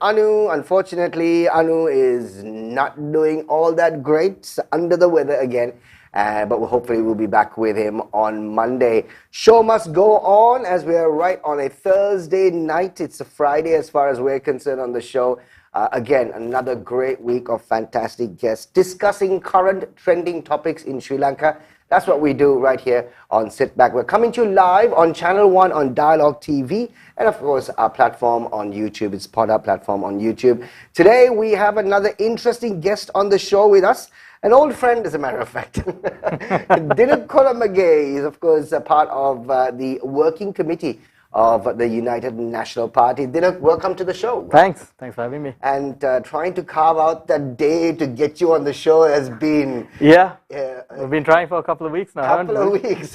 Anu, unfortunately, Anu is not doing all that great, under the weather again. But hopefully we'll be back with him on Monday. Show must go on as we are right on a Thursday night. It's a Friday as far as we're concerned on the show. Again, another great week of fantastic guests discussing current trending topics in Sri Lanka. That's what we do right here on Sitback. We're coming to you live on Channel 1 on Dialogue TV and, of course, our platform on YouTube. It's part of our platform on YouTube. Today, we have another interesting guest on the show with us. An old friend, as a matter of fact. Dinouk Colombage is, of course, a part of the working committee of the United National Party. Dinouk, welcome to the show. Thanks for having me. And trying to carve out that day to get you on the show has been... Yeah, we've been trying for a couple of weeks now, couple of weeks.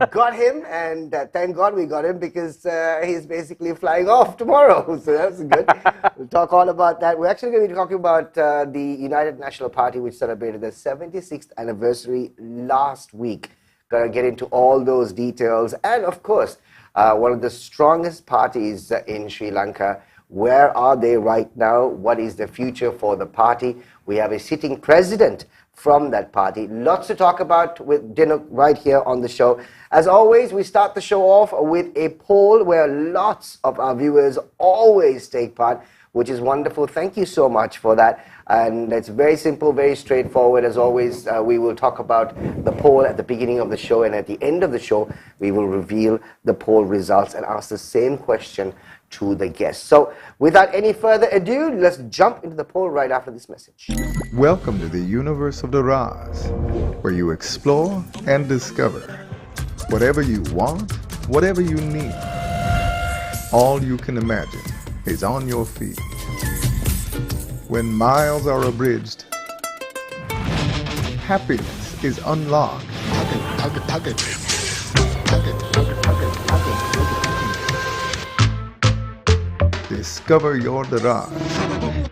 Got him, and thank God we got him because he's basically flying off tomorrow. So that's good. We'll talk all about that. We're actually going to be talking about the United National Party, which celebrated their 76th anniversary last week. Going to get into all those details. And, of course, one of the strongest parties in Sri Lanka. Where are they right now? What is the future for the party? We have a sitting president from that party. Lots to talk about with Dinouk right here on the show. As always, we start the show off with a poll where lots of our viewers always take part, which is wonderful. Thank you so much for that. And it's very simple, very straightforward. As always, we will talk about the poll at the beginning of the show, and at the end of the show, we will reveal the poll results and ask the same question to the guests. So without any further ado, let's jump into the poll right after this message. Welcome to the universe of the Raz, where you explore and discover whatever you want, whatever you need. All you can imagine is on your feet. When miles are abridged, happiness is unlocked. Discover your Daraj.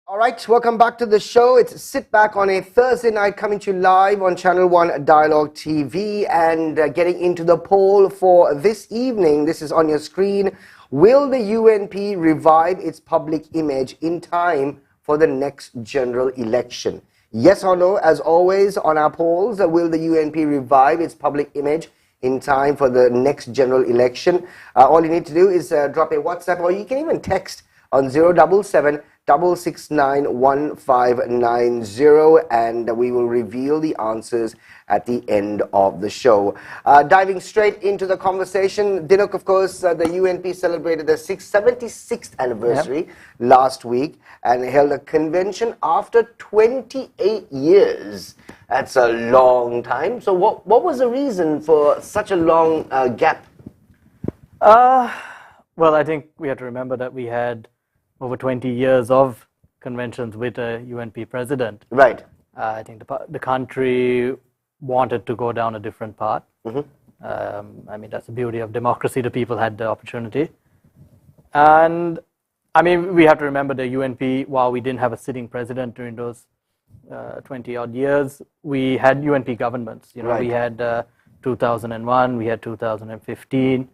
All right, welcome back to the show. It's Sit Back on a Thursday night, coming to you live on Channel 1 Dialogue TV, and getting into the poll for this evening. This is on your screen. Will the UNP revive its public image in time for the next general election? Yes or no, as always on our polls, will the UNP revive its public image in time for the next general election? All you need to do is drop a WhatsApp, or you can even text on 077 669 1590, and we will reveal the answers at the end of the show. Diving straight into the conversation, Dinouk, of course, the UNP celebrated their 76th anniversary last week and held a convention after 28 years. That's a long time. So what was the reason for such a long gap? Well, I think we have to remember that we had over 20 years of conventions with a UNP president. Right. I think the country wanted to go down a different path. I mean, that's the beauty of democracy. The people had the opportunity. And, I mean, we have to remember the UNP, while we didn't have a sitting president during those 20-odd years, we had UNP governments. You know, we had 2001, we had 2015.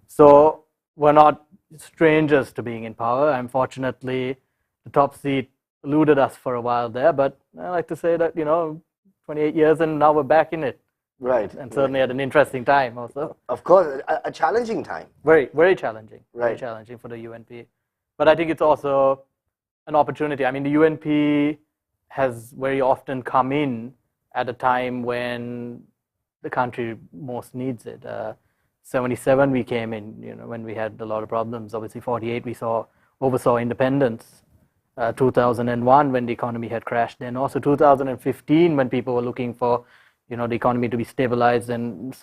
So we're not strangers to being in power. Unfortunately, the top seat eluded us for a while there, but I like to say that, 28 years and now we're back in it. Right. And certainly at an interesting time also. Of course, a challenging time. Very, very challenging. Right. Very challenging for the UNP. But I think it's also an opportunity. I mean, the UNP has very often come in at a time when the country most needs it. 77 we came in, when we had a lot of problems. Obviously 48 we oversaw independence. 2001 when the economy had crashed. Then also 2015 when people were looking for, the economy to be stabilized and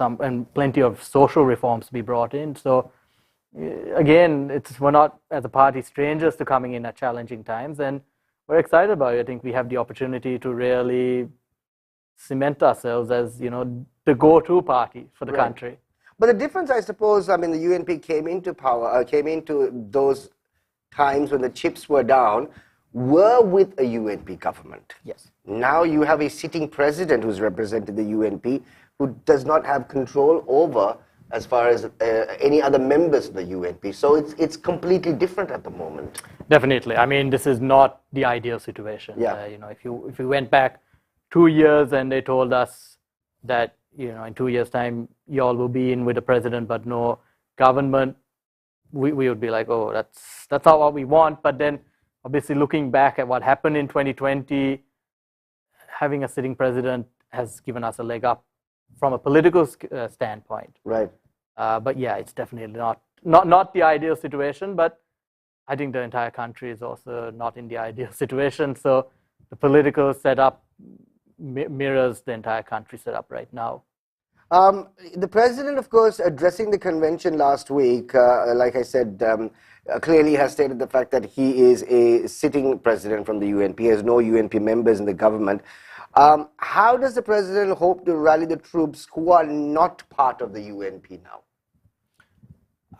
plenty of social reforms to be brought in. So again, we're not as a party strangers to coming in at challenging times, and we're excited about it. I think we have the opportunity to really cement ourselves as, the go-to party for the country. But the difference, I suppose, I mean, the UNP came into power, came into those times when the chips were down were with a UNP government. Yes. Now you have a sitting president who's represented the UNP who does not have control over as far as any other members of the UNP. So it's completely different at the moment. Definitely. I mean, this is not the ideal situation. Yeah. You know, if you went back 2 years and they told us that, you know, in 2 years' time, y'all will be in with the president, but no government, we would be like, oh, that's not what we want. But then, obviously, looking back at what happened in 2020, having a sitting president has given us a leg up from a political standpoint. Right. But yeah, it's definitely not the ideal situation. But I think the entire country is also not in the ideal situation. So the political setup mirrors the entire country setup right now. The president, of course, addressing the convention last week, like I said, clearly has stated the fact that he is a sitting president from the UNP. He has no UNP members in the government. How does the president hope to rally the troops who are not part of the UNP now?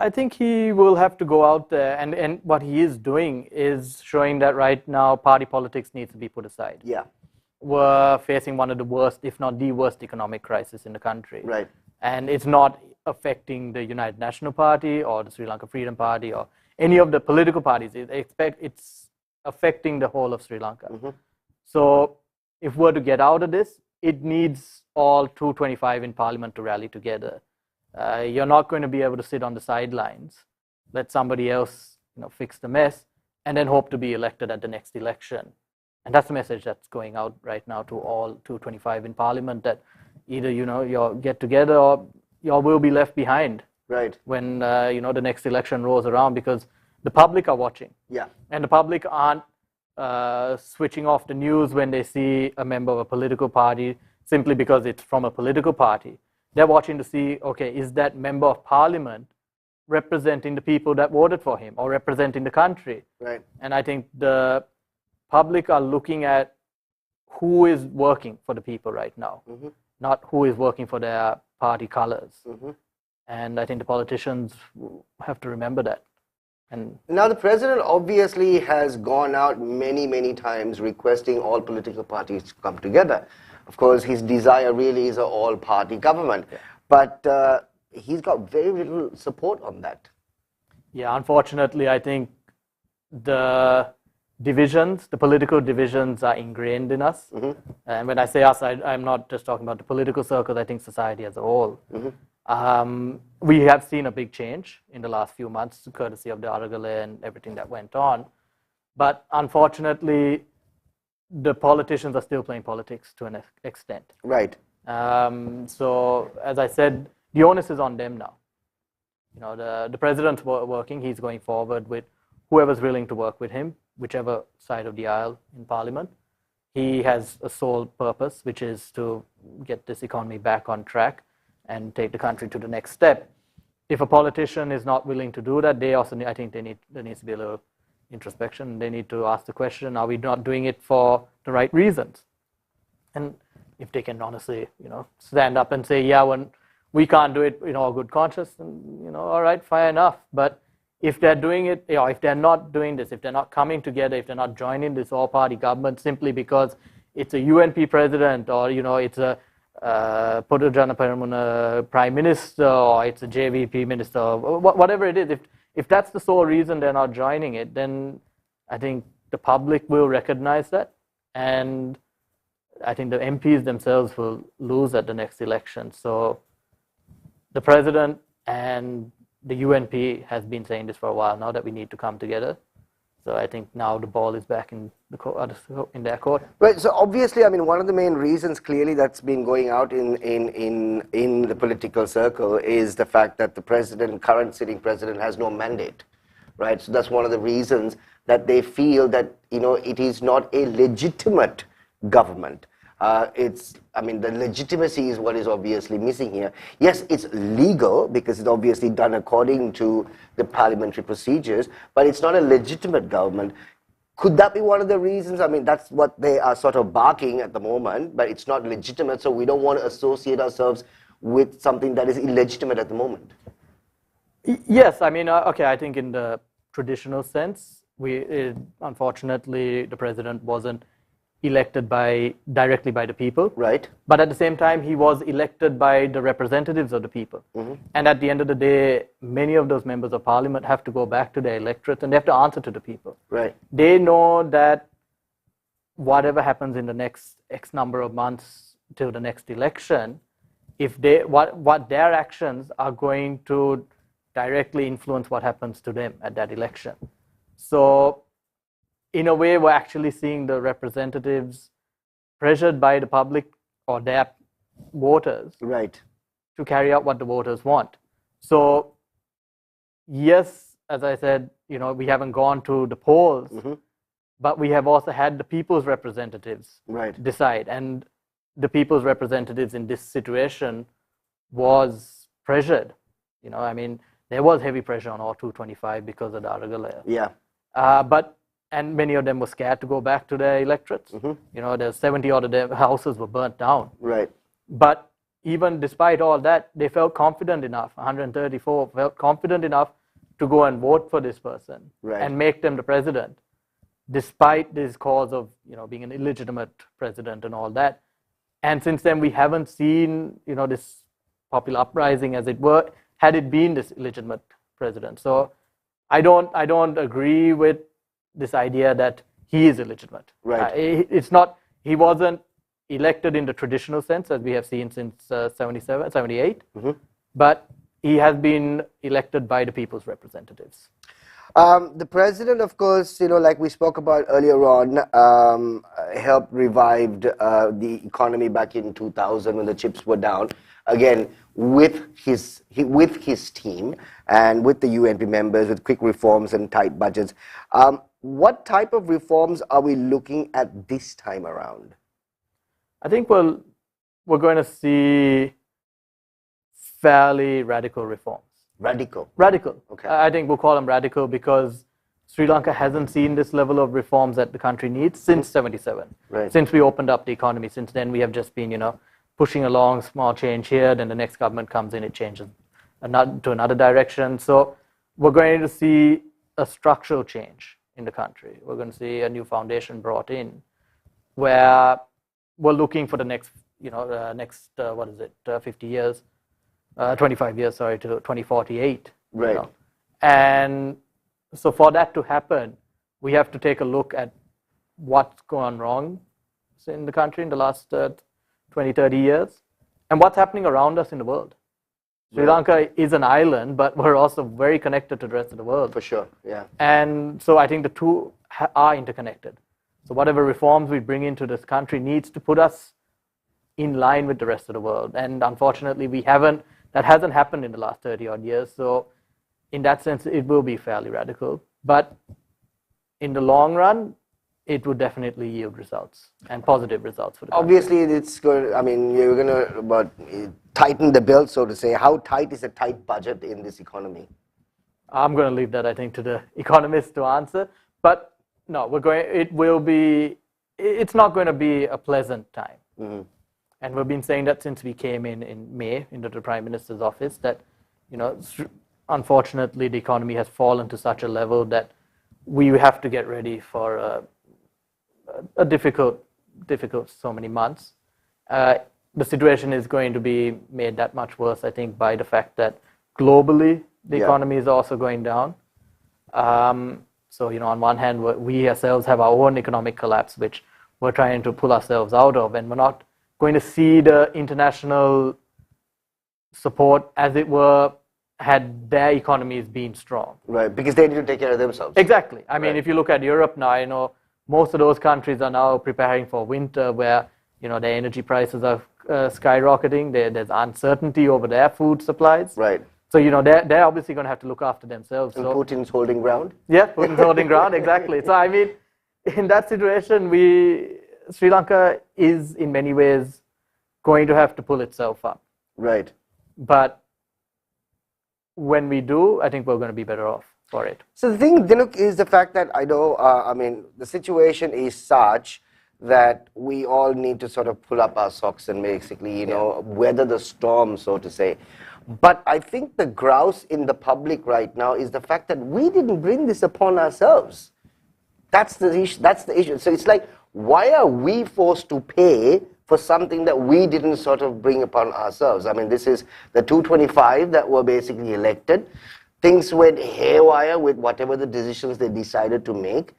I think he will have to go out there, and what he is doing is showing that right now party politics needs to be put aside. Yeah. We're facing one of the worst, if not the worst, economic crisis in the country. Right. And it's not affecting the United National Party or the Sri Lanka Freedom Party or any of the political parties. It's affecting the whole of Sri Lanka. Mm-hmm. So if we're to get out of this, it needs all 225 in Parliament to rally together. You're not going to be able to sit on the sidelines, let somebody else, you know, fix the mess, and then hope to be elected at the next election. And that's the message that's going out right now to all 225 in Parliament, that either, you know, you'll get together or you will be left behind. Right. When, you know, the next election rolls around, because the public are watching. Yeah. And the public aren't switching off the news when they see a member of a political party simply because it's from a political party. They're watching to see, okay, is that member of parliament representing the people that voted for him or representing the country? Right. And I think the public are looking at who is working for the people right now, mm-hmm. not who is working for their party colors. Mm-hmm. And I think the politicians have to remember that. And now the president obviously has gone out many, many times requesting all political parties to come together. Of course, his desire really is an all-party government. Yeah. But he's got very little support on that. Yeah, unfortunately, I think the divisions, the political divisions are ingrained in us. Mm-hmm. And when I say us, I'm not just talking about the political circles, I think society as a whole. Mm-hmm. We have seen a big change in the last few months, courtesy of the Aragale and everything that went on. But unfortunately, the politicians are still playing politics to an extent. Right. So, as I said, the onus is on them now. You know, the president's working, he's going forward with whoever's willing to work with him, whichever side of the aisle in Parliament. He has a sole purpose, which is to get this economy back on track and take the country to the next step. If a politician is not willing to do that, they also I think there needs to be a little introspection. They need to ask the question, are we not doing it for the right reasons? And if they can honestly, you know, stand up and say, yeah, when we can't do it in all good conscience, then, you know, all right, fair enough. But if they're doing it, you know, if they're not doing this, if they're not coming together, if they're not joining this all-party government simply because it's a UNP president or, you know, it's a Podujana Peramuna prime minister or it's a JVP minister, or whatever it is, if that's the sole reason they're not joining it, then I think the public will recognize that, and I think the MPs themselves will lose at the next election. So the president and the UNP has been saying this for a while now, that we need to come together. So I think now the ball is back in their court. Right. So obviously, I mean, one of the main reasons clearly that's been going out in the political circle is the fact that the president, current sitting president, has no mandate. Right. So that's one of the reasons that they feel that, you know, it is not a legitimate government. I mean, the legitimacy is what is obviously missing here. Yes, it's legal because it's obviously done according to the parliamentary procedures, but it's not a legitimate government. Could that be one of the reasons? I mean, that's what they are sort of barking at the moment, but it's not legitimate, so we don't want to associate ourselves with something that is illegitimate at the moment. Yes, I mean, okay, I think in the traditional sense, unfortunately, the president wasn't elected directly by the people. Right. But at the same time, he was elected by the representatives of the people. And at the end of the day, many of those members of parliament have to go back to their electorate and they have to answer to the people. Right. They know that whatever happens in the next X number of months till the next election, if what their actions are going to directly influence what happens to them at that election. So in a way, we're actually seeing the representatives pressured by the public or their voters Right. to carry out what the voters want. So yes, as I said, we haven't gone to the polls, but we have also had the people's representatives decide. And the people's representatives in this situation was pressured. I mean, there was heavy pressure on R225 because of the Aragalaya. Yeah. And many of them were scared to go back to their electorates. There's 70 odd of their houses were burnt down. Right. But even despite all that, they felt confident enough, 134 felt confident enough to go and vote for this person and make them the president, despite this cause of being an illegitimate president and all that. And since then, we haven't seen this popular uprising, as it were, had it been this illegitimate president. So I don't agree with this idea that he is illegitimate. Right. It's not. He wasn't elected in the traditional sense, as we have seen since 77, 78. But he has been elected by the people's representatives. The president, of course, like we spoke about earlier on, helped revive the economy back in 2000 when the chips were down. Again, with his team and with the UNP members, with quick reforms and tight budgets. What type of reforms are we looking at this time around? I think we're going to see fairly radical reforms. Radical. Okay. I think we'll call them radical because Sri Lanka hasn't seen this level of reforms that the country needs since 77. Right. Since we opened up the economy. Since then, we have just been, pushing along, small change here, then the next government comes in, it changes to another direction. So we're going to see a structural change in the country. We're going to see a new foundation brought in where we're looking for the next, 50 years, 25 years, to 2048. Right. And so for that to happen, we have to take a look at what's gone wrong in the country in the last 20, 30 years, and what's happening around us in the world. Sri Lanka is an island, but we're also very connected to the rest of the world. For sure, yeah. And so I think the two are interconnected. So whatever reforms we bring into this country needs to put us in line with the rest of the world. And unfortunately, that hasn't happened in the last 30 odd years. So in that sense, it will be fairly radical. But in the long run, it would definitely yield results and positive results for the country. Obviously, it's going. You're going to tighten the belt, so to say. How tight is a tight budget in this economy? I'm going to leave that, I think, to the economists to answer. But no, it's not going to be a pleasant time. And we've been saying that since we came in May into the Prime Minister's office, that unfortunately the economy has fallen to such a level that we have to get ready for a difficult so many months. The situation is going to be made that much worse, I think, by the fact that globally the economy is also going down. So on one hand, we ourselves have our own economic collapse, which we're trying to pull ourselves out of, and we're not going to see the international support, as it were, had their economies been strong. Right, because they need to take care of themselves. Exactly. I mean, if you look at Europe now, most of those countries are now preparing for winter where, their energy prices are skyrocketing. There's uncertainty over their food supplies. Right. So, they're obviously going to have to look after themselves. And Putin's holding ground? Yeah, Putin's holding ground, exactly. So, I mean, in that situation, Sri Lanka is in many ways going to have to pull itself up. Right. But when we do, I think we're going to be better off for it. So the thing, Dinouk, is the fact that I know, the situation is such that we all need to sort of pull up our socks and basically, weather the storm, so to say. But I think the grouse in the public right now is the fact that we didn't bring this upon ourselves. That's the issue. That's the issue. So it's like, why are we forced to pay for something that we didn't sort of bring upon ourselves? I mean, this is the 225 that were basically elected. Things went haywire with whatever the decisions they decided to make.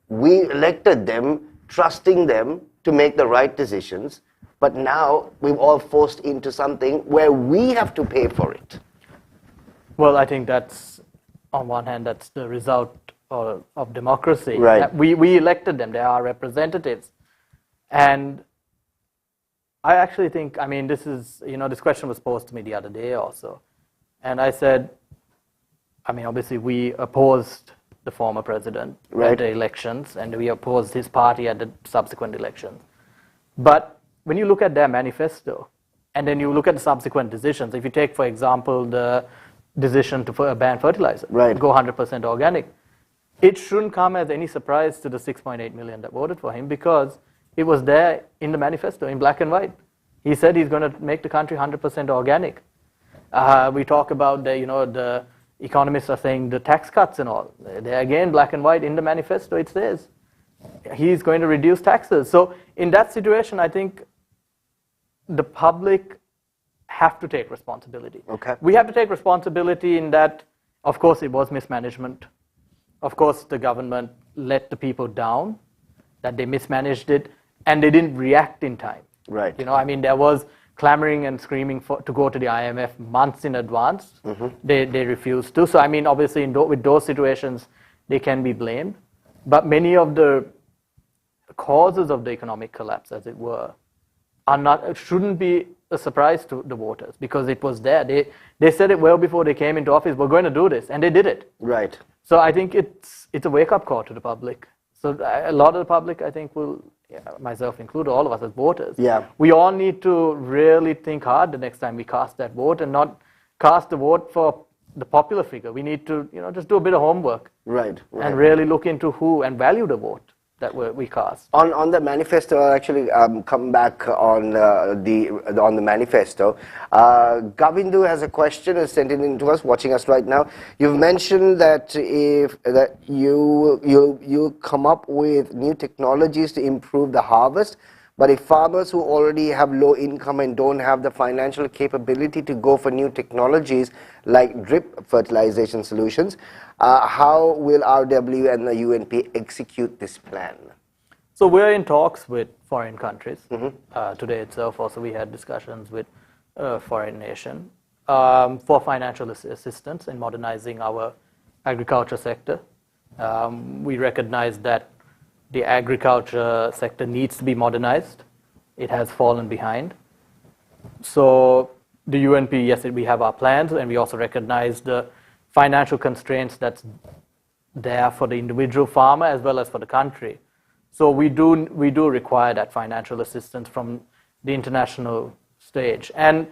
We elected them, trusting them to make the right decisions. But now we've all forced into something where we have to pay for it. Well, I think that's, on one hand, that's the result of democracy. Right. We elected them. They are our representatives. And I actually think, I mean, this is, this question was posed to me the other day also. And I said, I mean, obviously we opposed the former president at the elections, and we opposed his party at the subsequent elections. But when you look at their manifesto, and then you look at the subsequent decisions, if you take, for example, the decision to ban fertilizer, go 100% organic, it shouldn't come as any surprise to the 6.8 million that voted for him, because it was there in the manifesto in black and white. He said he's going to make the country 100% organic. We talk about the economists are saying the tax cuts and all. They're again black and white in the manifesto. It says he's going to reduce taxes. So in that situation, I think the public have to take responsibility. Okay. We have to take responsibility in that, of course, it was mismanagement. Of course, the government let the people down, that they mismanaged it, and they didn't react in time. Right. I mean, there was clamoring and screaming to go to the IMF months in advance. They refused to. So, I mean, obviously, with those situations, they can be blamed. But many of the causes of the economic collapse, as it were, shouldn't be a surprise to the voters, because it was there. They said it well before they came into office, we're going to do this, and they did it. Right. So I think it's a wake-up call to the public. So a lot of the public, I think, will, myself included, all of us as voters, we all need to really think hard the next time we cast that vote, and not cast the vote for the popular figure. We need to, just do a bit of homework. Right. And really look into who and value the vote that we cast. On the manifesto, I'll actually come back on the manifesto. Govindu has a question and sent it in to us, watching us right now. You've mentioned that you come up with new technologies to improve the harvest, but if farmers who already have low income and don't have the financial capability to go for new technologies like drip fertilization solutions, how will RW and the UNP execute this plan? So we're in talks with foreign countries. Today itself also we had discussions with a foreign nation for financial assistance in modernizing our agriculture sector. We recognize that the agriculture sector needs to be modernized. It has fallen behind. So the UNP, yes, we have our plans, and we also recognize the financial constraints that's there for the individual farmer as well as for the country. So we do require that financial assistance from the international stage. And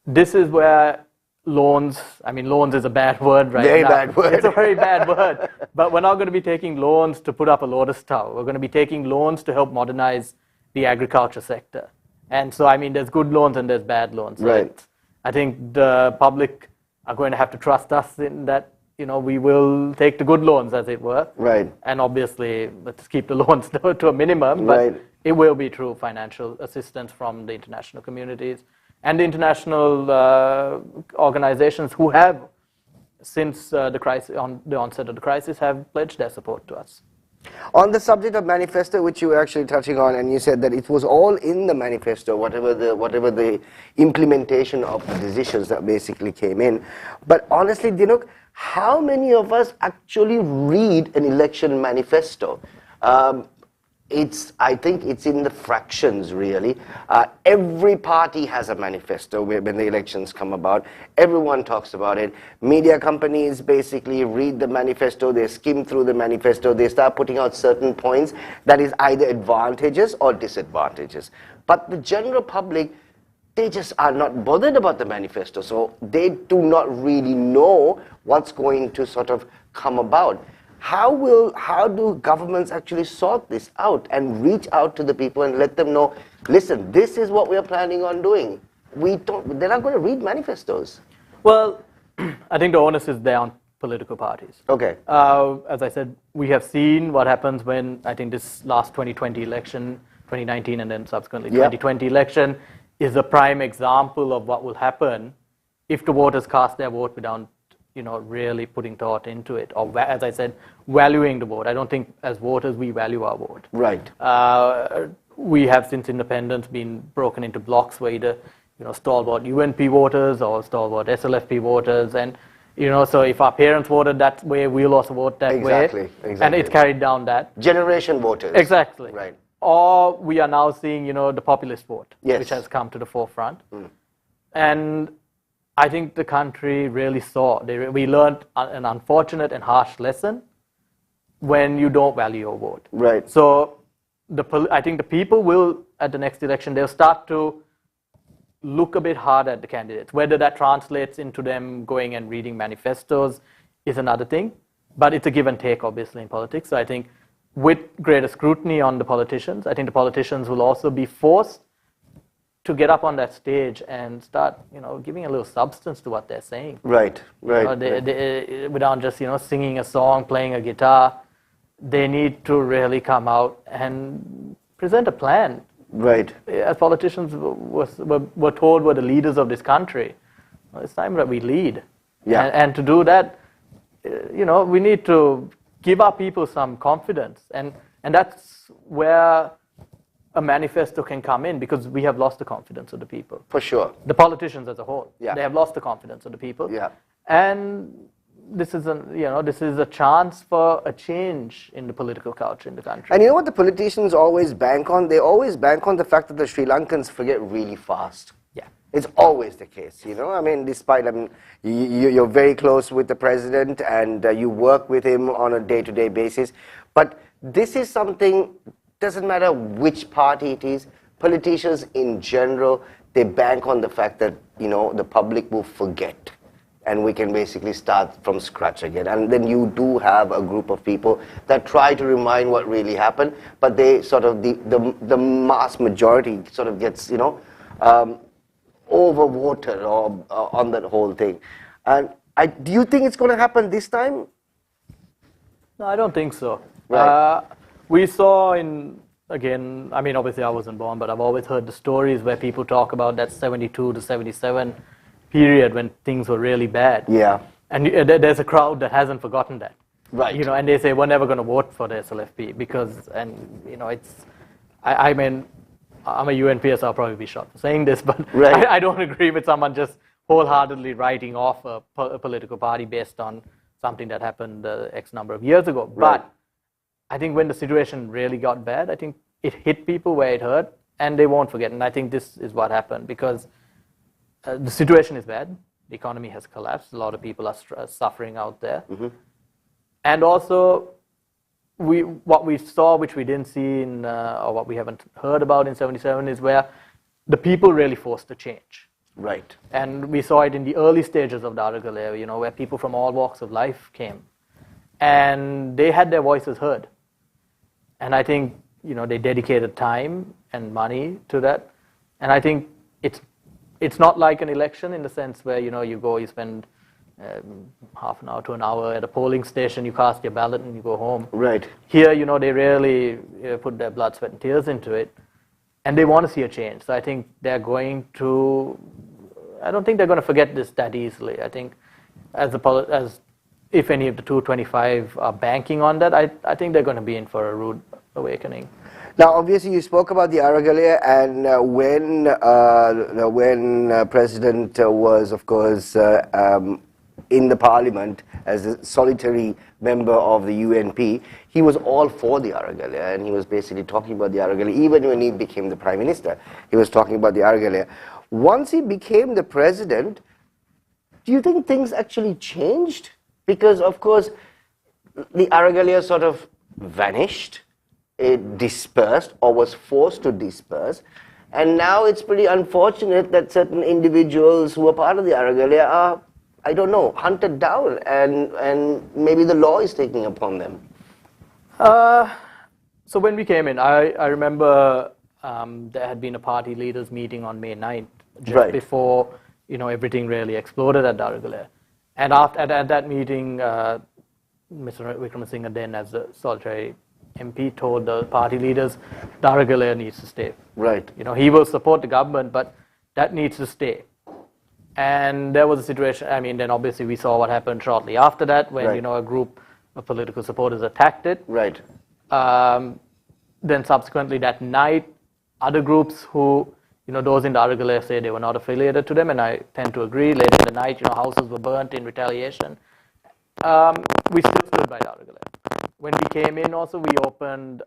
this is where loans is a bad word right now. Very bad word. It's a very bad word. But we're not going to be taking loans to put up a lotus tower. We're going to be taking loans to help modernize the agriculture sector. And so, I mean, there's good loans and there's bad loans. Right. I think the public are going to have to trust us in that, we will take the good loans, as it were. Right. And obviously, let's keep the loans to a minimum. But it will be true financial assistance from the international communities and the international organizations who have, since the onset of the crisis, have pledged their support to us. On the subject of manifesto, which you were actually touching on, and you said that it was all in the manifesto, whatever the implementation of the decisions that basically came in. But honestly, Dinouk, how many of us actually read an election manifesto? I think it's in the fractions, really. Every party has a manifesto when the elections come about. Everyone talks about it. Media companies basically read the manifesto, they skim through the manifesto, they start putting out certain points that is either advantages or disadvantages. But the general public, they just are not bothered about the manifesto, so they do not really know what's going to sort of come about. How do governments actually sort this out and reach out to the people and let them know, listen, this is what we're planning on doing? They're not going to read manifestos. Well, I think the onus is there political parties. Okay. As I said, we have seen what happens when, I think this last 2020 election, 2019 and then subsequently 2020 election is a prime example of what will happen if the voters cast their vote without really putting thought into it, or as I said, valuing the vote. I don't think as voters we value our vote. Right. We have since independence been broken into blocks where either stalwart UNP voters or stalwart SLFP voters, and so if our parents voted that way, we'll also vote that way. Exactly. And it's carried down that. Generation voters. Exactly. Right. Or we are now seeing the populist vote, Yes. which has come to the forefront. And I think the country really saw, we learned an unfortunate and harsh lesson when you don't value your vote. Right. So I think the people will, at the next election, they'll start to look a bit hard at the candidates. Whether that translates into them going and reading manifestos is another thing, but it's a give and take, obviously, in politics. So I think with greater scrutiny on the politicians, I think the politicians will also be forced to get up on that stage and start, giving a little substance to what they're saying. Right, right. They, without just, singing a song, playing a guitar, they need to really come out and present a plan. Right. As politicians were told we're the leaders of this country, it's time that we lead. Yeah. And to do that, we need to give our people some confidence. And that's where a manifesto can come in, because we have lost the confidence of the people. For sure. The politicians as a whole. Yeah. They have lost the confidence of the people. Yeah. And this is a chance for a change in the political culture in the country. And you know what the politicians always bank on? They always bank on the fact that the Sri Lankans forget really fast. Yeah. It's always the case, I mean, despite, you're very close with the president and you work with him on a day-to-day basis. But this is something, doesn't matter which party it is, politicians in general, they bank on the fact that, the public will forget. And we can basically start from scratch again. And then you do have a group of people that try to remind what really happened, but they sort of, the mass majority sort of gets, overwatered or on that whole thing. And do you think it's going to happen this time? No, I don't think so. Right. We saw again, I mean, obviously I wasn't born, but I've always heard the stories where people talk about that 72 to 77 period when things were really bad. Yeah. And there's a crowd that hasn't forgotten that. Right. And they say, we're never going to vote for the SLFP because, I mean, I'm a UNP, so I'll probably be shot for saying this, but right. I don't agree with someone just wholeheartedly writing off a political party based on something that happened X number of years ago. Right. But I think when the situation really got bad, I think it hit people where it hurt, and they won't forget. And I think this is what happened, because the situation is bad. The economy has collapsed. A lot of people are suffering out there. Mm-hmm. And also, what we saw, which we didn't see or what we haven't heard about in 77, is where the people really forced a change. Right. And we saw it in the early stages of the Aragalaya, where people from all walks of life came. And they had their voices heard. And I think, they dedicated time and money to that. And I think it's not like an election in the sense where, you spend half an hour to an hour at a polling station, you cast your ballot and you go home. Right. Here, they really put their blood, sweat, and tears into it. And they want to see a change. So I think I don't think they're going to forget this that easily. I think as if any of the 225 are banking on that, I think they're going to be in for a rude awakening. Now, obviously, you spoke about the Aragalaya, and when President was, of course, in the parliament as a solitary member of the UNP, he was all for the Aragalaya, and he was basically talking about the Aragalaya. Even when he became the prime minister, he was talking about the Aragalaya. Once he became the president, do you think things actually changed? Because, of course, the Aragalaya sort of vanished. It dispersed or was forced to disperse, and now it's pretty unfortunate that certain individuals who are part of the Aragalaya are, I don't know, hunted down, and maybe the law is taking upon them. So when we came in, I remember there had been a party leaders meeting on May 9th, just right. before everything really exploded at Aragalaya. And at that meeting, Mr. Wickramasinghe, then as a solitary MP, told the party leaders, Darugala needs to stay. Right. He will support the government, but that needs to stay. And there was a situation, then obviously we saw what happened shortly after that when, right. A group of political supporters attacked it. Right. Then subsequently that night, other groups who, those in Darugala say they were not affiliated to them, and I tend to agree. Later in the night, houses were burnt in retaliation. We still stood by Darugala. When we came in also, we opened,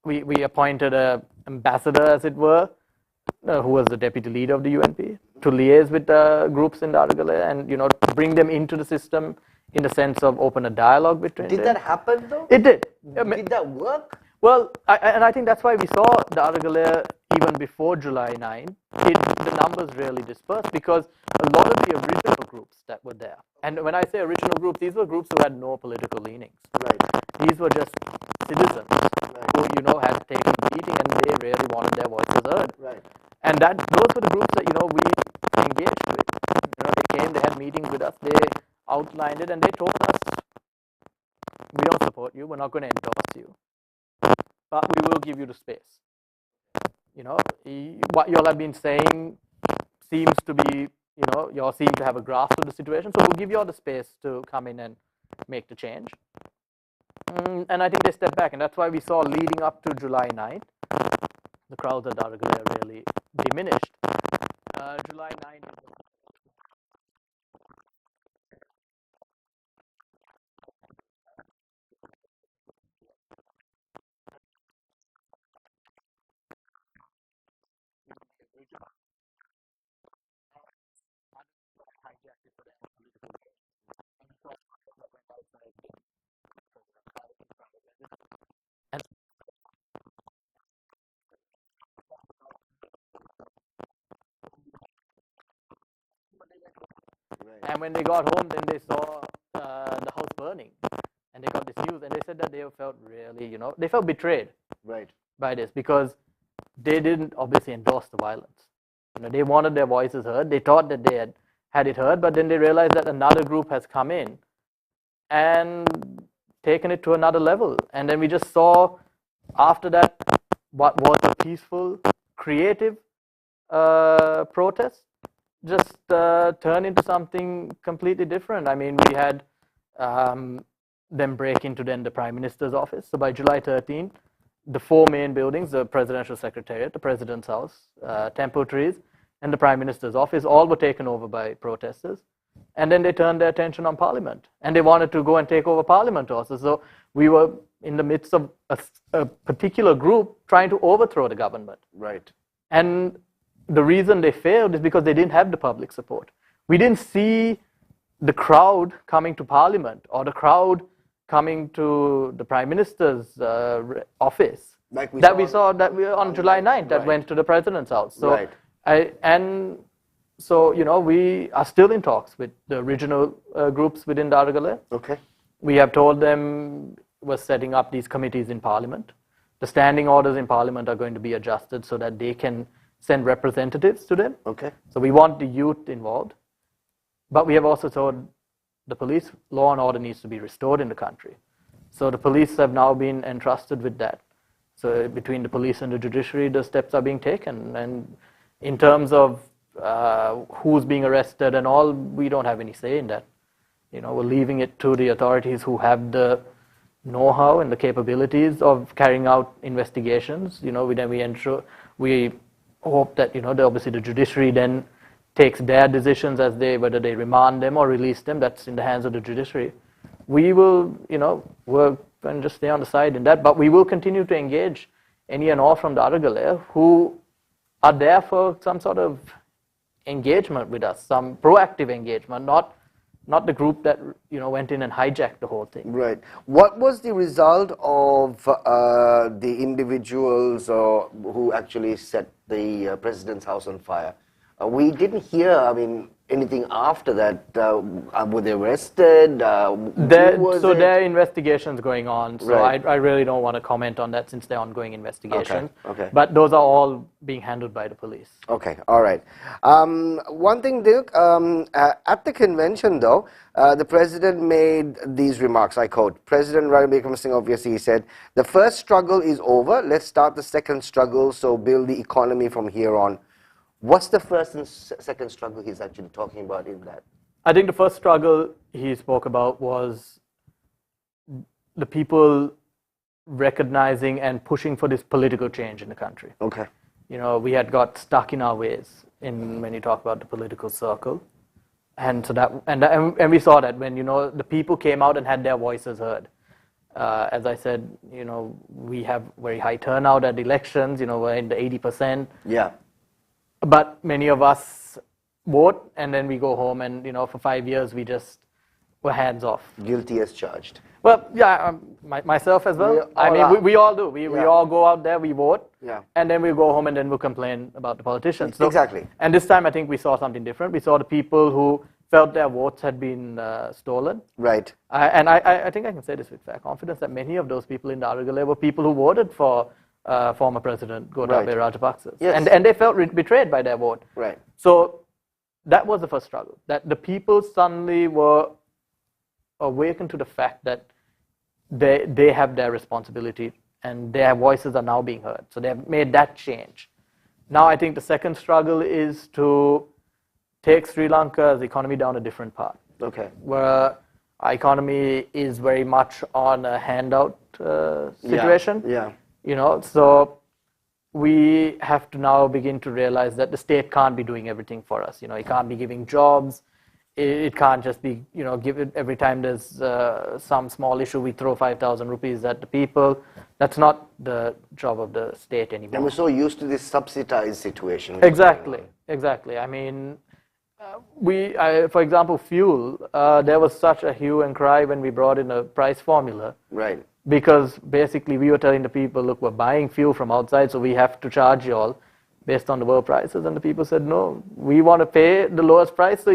we appointed an ambassador, as it were, who was the deputy leader of the UNP, to liaise with the groups in Darugala and, to bring them into the system in the sense of open a dialogue between them. Did that happen though? It did. Did that work? Well, I think that's why we saw Darugala even before July 9. The numbers really dispersed because a lot of the original groups that were there, and when I say original groups, these were groups who had no political leanings. Right. These were just citizens who, had taken the beating and they really wanted their voices heard. Right. And those were the groups that, we engaged with. They came, they had meetings with us, they outlined it, and they told us, we don't support you, we're not going to endorse you, but we will give you the space. What you all have been saying seems to be, you all seem to have a grasp of the situation, so we'll give you all the space to come in and make the change. And I think they stepped back, and that's why we saw leading up to July 9th, the crowds at Darugala really diminished. July 9th. And when they got home, then they saw the house burning, and they got this news, and they said that they felt really, they felt betrayed, right, by this because they didn't obviously endorse the violence. They wanted their voices heard. They thought that they had it heard, but then they realized that another group has come in and taken it to another level. And then we just saw after that what was a peaceful, creative protest just turn into something completely different. We had them break into then the Prime Minister's office. So by July 13th, the four main buildings, the Presidential Secretariat, the President's House, Temple Trees, and the Prime Minister's office, all were taken over by protesters. And then they turned their attention on Parliament. And they wanted to go and take over Parliament also. So we were in the midst of a particular group trying to overthrow the government. Right. And the reason they failed is because they didn't have the public support. We didn't see the crowd coming to Parliament or the crowd coming to the Prime Minister's office Like we we saw on July 9th that went to the President's house. So we are still in talks with the original groups within Darugala. Okay. We have told them we're setting up these committees in Parliament. The standing orders in Parliament are going to be adjusted so that they can send representatives to them. Okay. So we want the youth involved. But we have also told the police law and order needs to be restored in the country. So the police have now been entrusted with that. So between the police and the judiciary, the steps are being taken. And in terms of who's being arrested and all, we don't have any say in that. We're leaving it to the authorities who have the know-how and the capabilities of carrying out investigations. We hope that obviously the judiciary then takes their decisions as whether they remand them or release them. That's in the hands of the judiciary. We will we're going to just stay on the side in that, but we will continue to engage any and all from the Darugala who are there for some sort of engagement with us, some proactive engagement, not the group that went in and hijacked the whole thing. Right. What was the result of the individuals who actually set the President's house on fire? We didn't hear, anything after that? Were they arrested? There are investigations going on, so Right. I really don't want to comment on that since they're ongoing investigations. Okay. But those are all being handled by the police. Okay, all right. One thing, Dinouk, at the convention, though, the president made these remarks. I quote, President Ranil Wickremesinghe Singh, obviously, he said, "The first struggle is over. Let's start the second struggle, so build the economy from here on." What's the first and second struggle he's actually talking about in that? I think the first struggle he spoke about was the people recognizing and pushing for this political change in the country. Okay. You know, we had got stuck in our ways when you talk about the political circle. And so and we saw that when, you know, the people came out and had their voices heard. As I said, you know, we have very high turnout at elections, you know, we're in the 80%. Yeah. But many of us vote and then we go home and, you know, for 5 years we just were hands off. Guilty as charged. Well, yeah, myself as well. We all do. We all go out there, we vote, and then we go home and then we'll complain about the politicians. So, exactly. And this time I think we saw something different. We saw the people who felt their votes had been stolen. Right. And I think I can say this with fair confidence that many of those people in the Arugale were people who voted for former President Gotabaya Rajapaksa. Yes. And they felt betrayed by their vote. Right. So that was the first struggle, that the people suddenly were awakened to the fact that they have their responsibility and their voices are now being heard. So they have made that change. Now I think the second struggle is to take Sri Lanka's economy down a different path. Okay. Where our economy is very much on a handout situation. Yeah. You know, so we have to now begin to realize that the state can't be doing everything for us. You know, it can't be giving jobs. It can't just be, you know, give it every time there's some small issue, we throw 5,000 rupees at the people. That's not the job of the state anymore. And we're so used to this subsidized situation. Exactly. I mean, for example, fuel, there was such a hue and cry when we brought in a price formula. Right. Because basically we were telling the people, look, we're buying fuel from outside, so we have to charge you all based on the world prices. And the people said, no, we want to pay the lowest price, so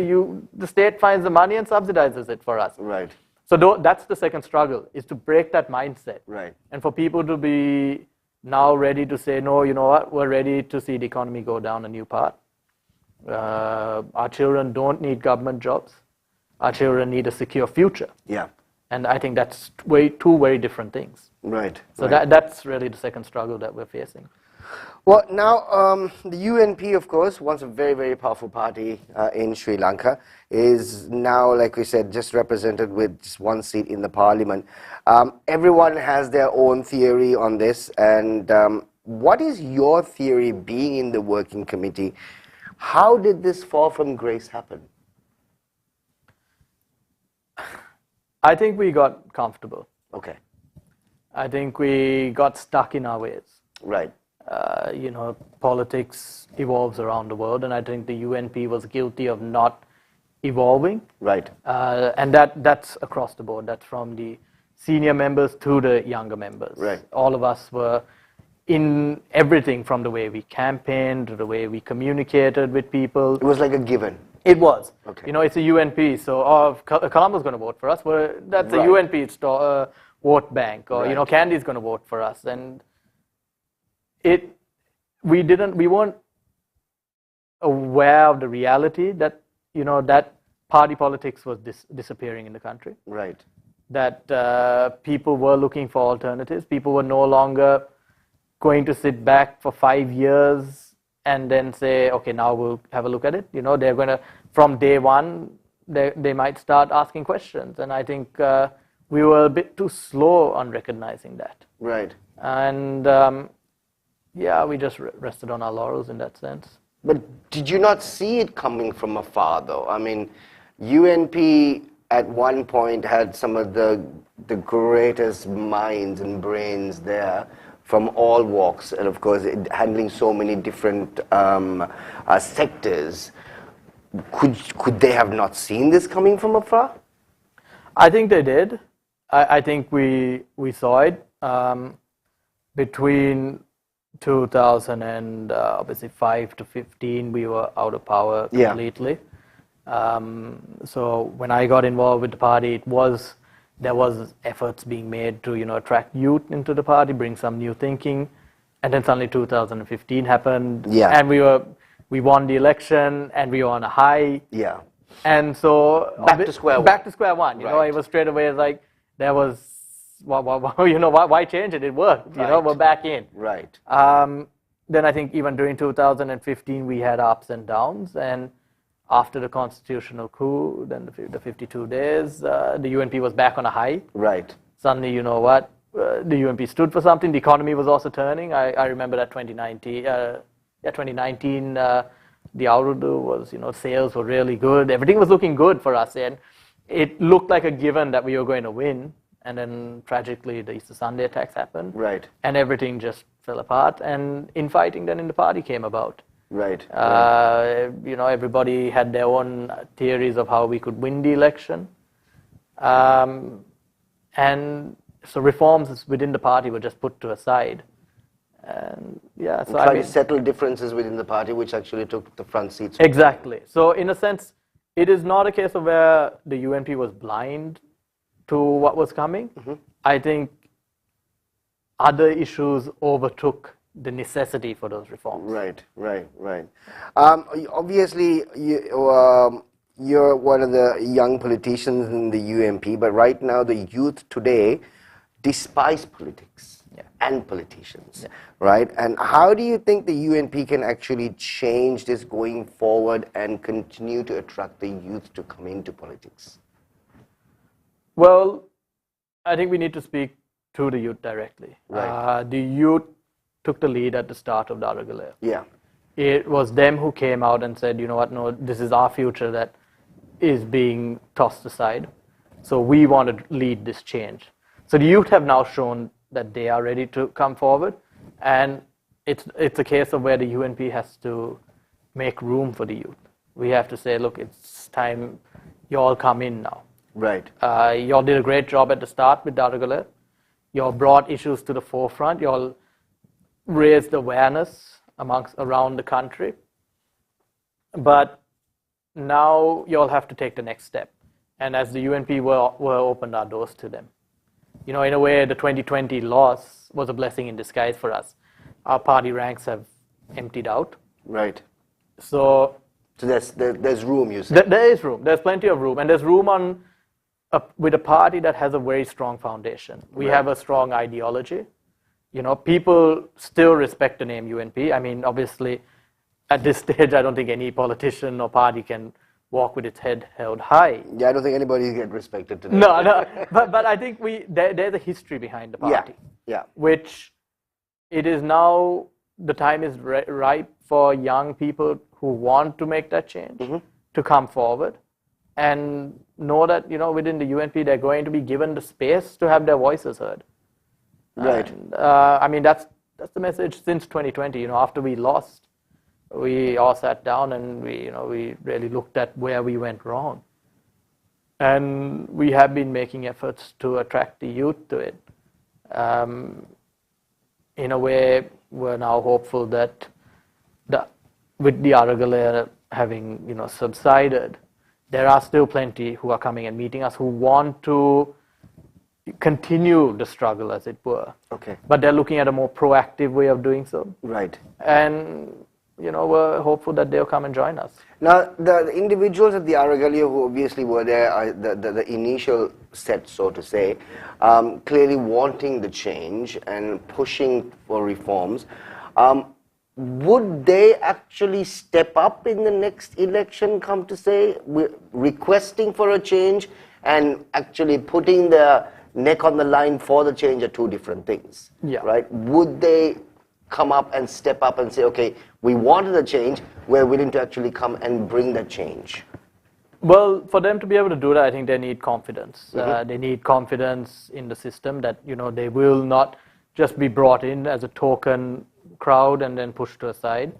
the state finds the money and subsidizes it for us. Right. So that's the second struggle, is to break that mindset. Right. And for people to be now ready to say, no, you know what, we're ready to see the economy go down a new path. Our children don't need government jobs. Our children need a secure future. Yeah. And I think that's two very different things. Right. So that's really the second struggle that we're facing. Well, now the UNP, of course, once a very, very powerful party in Sri Lanka, is now, like we said, just represented with just one seat in the parliament. Everyone has their own theory on this, and what is your theory, being in the working committee? How did this fall from grace happen? I think we got comfortable. Okay. I think we got stuck in our ways. Right. You know, politics evolves around the world, and I think the UNP was guilty of not evolving. Right. And that's across the board. That's from the senior members to the younger members. Right. All of us were in everything, from the way we campaigned to the way we communicated with people. It was like a given. It was. Okay. You know, it's a UNP, so Colombo's going to vote for us. That's a UNP vote bank, or you know, Candy's going to vote for us, and we weren't aware of the reality that, you know, that party politics was disappearing in the country. Right. That people were looking for alternatives. People were no longer going to sit back for 5 years and then say, okay, now we'll have a look at it. You know, they're going to, from day one, they might start asking questions. And I think we were a bit too slow on recognizing that. Right. And yeah, we just rested on our laurels in that sense. But did you not see it coming from afar, though? I mean, UNP at one point had some of the greatest minds and brains there from all walks, and of course handling so many different sectors. Could they have not seen this coming from afar? I think they did. I think we saw it between 2000 and obviously 5 to 15. We were out of power completely, So when I got involved with the party, there was efforts being made to attract youth into the party, bring some new thinking, and then suddenly 2015 happened, Yeah. and we won the election, and we were on a high. Yeah. And so Back to square one. Back to square one. You know, Right. it was straight away like there was, why change it? It worked. You know, Right. we're back in. Right. Then I think even during 2015 we had ups and downs, and after the constitutional coup, then the 52 days, the UNP was back on a high. Right. Suddenly, you know what? The UNP stood for something. The economy was also turning. I remember that 2019. 2019. The Aurudu was, sales were really good. Everything was looking good for us, and it looked like a given that we were going to win. And then tragically, the Easter Sunday attacks happened. Right. And everything just fell apart. And infighting then in the party came about. Right. Everybody had their own theories of how we could win the election. And so reforms within the party were just put to a side. And yeah, so trying to settle differences within the party, which actually took the front seats. Exactly. So in a sense, it is not a case of where the UNP was blind to what was coming. Mm-hmm. I think other issues overtook the necessity for those reforms. Right. Obviously, you're one of the young politicians in the UNP, but right now the youth today despise politics. Yeah. And politicians, right? And how do you think the UNP can actually change this going forward and continue to attract the youth to come into politics? Well, I think we need to speak to the youth directly. Right. The youth took the lead at the start of the Aragalaya. Yeah. It was them who came out and said, you know what, no, this is our future that is being tossed aside. So we want to lead this change. So the youth have now shown that they are ready to come forward, and it's a case of where the UNP has to make room for the youth. We have to say, look, it's time you all come in now. Right. You all did a great job at the start with Darugale. You all brought issues to the forefront. You all raised awareness around the country. But now you all have to take the next step. And as the UNP were opened our doors to them. In a way, the 2020 loss was a blessing in disguise for us. Our party ranks have emptied out. Right. So there's room, you say? There is room. There's plenty of room. And there's room with a party that has a very strong foundation. We have a strong ideology. People still respect the name UNP. I mean, obviously, at this stage, I don't think any politician or party can walk with its head held high. Yeah, I don't think anybody get respected today. No, but I think there's a history behind the party. Yeah. Which it is now, the time is ripe for young people who want to make that change to come forward and know that, within the UNP, they're going to be given the space to have their voices heard. Right. And, I mean, that's the message since 2020. After we lost, we all sat down and we really looked at where we went wrong. And we have been making efforts to attract the youth to it. In a way, we're now hopeful that with the Aragalaya having subsided, there are still plenty who are coming and meeting us who want to continue the struggle, as it were. Okay. But they're looking at a more proactive way of doing so. Right. And we're hopeful that they'll come and join us. Now, the individuals at the Aragalaya who obviously were there, the initial set, so to say, clearly wanting the change and pushing for reforms, would they actually step up in the next election, come to say, requesting for a change and actually putting their neck on the line for the change are two different things? Yeah. Right? Would they come up and step up and say, okay, we wanted a change, we're willing to actually come and bring that change? Well, for them to be able to do that, I think they need confidence. They need confidence in the system that, they will not just be brought in as a token crowd and then pushed to a side.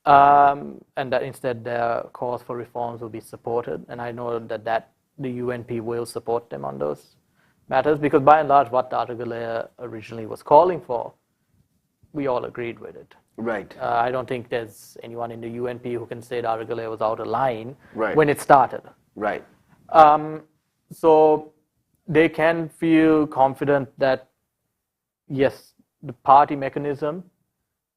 And that instead their calls for reforms will be supported. And I know that the UNP will support them on those matters, because by and large what the Aragalaya originally was calling for, we all agreed with it. Right. I don't think there's anyone in the UNP who can say that Aragale was out of line Right. when it started. Right. So they can feel confident that, yes, the party mechanism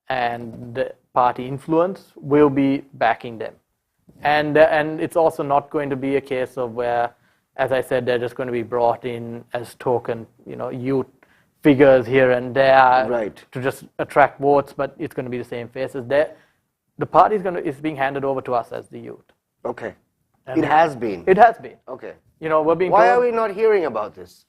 and the party influence will be backing them. And it's also not going to be a case of where, as I said, they're just going to be brought in as token, youth figures here and there Right. to just attract votes, but it's going to be the same faces. The party is being handed over to us as the youth. Okay. And it has been. It has been. Okay. We're being Why told, are we not hearing about this?